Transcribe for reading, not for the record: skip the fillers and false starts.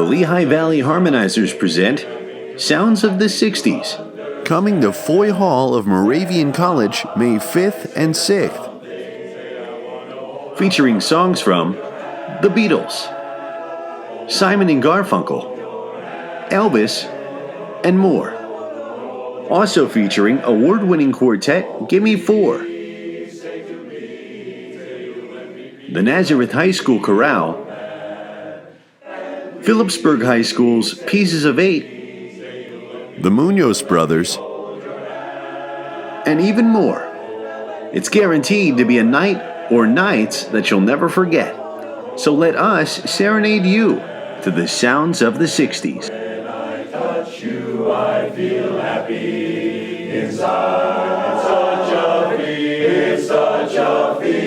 Lehigh Valley Harmonizers present Sounds of the Sixties. Coming to Foy Hall of Moravian College, May 5th and 6th. Featuring songs from The Beatles, Simon and Garfunkel, Elvis, and more. Also featuring award-winning quartet Gimme 4, the Nazareth High School Chorale, Phillipsburg High School's Pieces of Eight, The Munoz Brothers, and even more. It's guaranteed to be a night or nights that you'll never forget. So let us serenade you to the sounds of the 60s. When I touch you, I feel happy inside. It's such a feeling.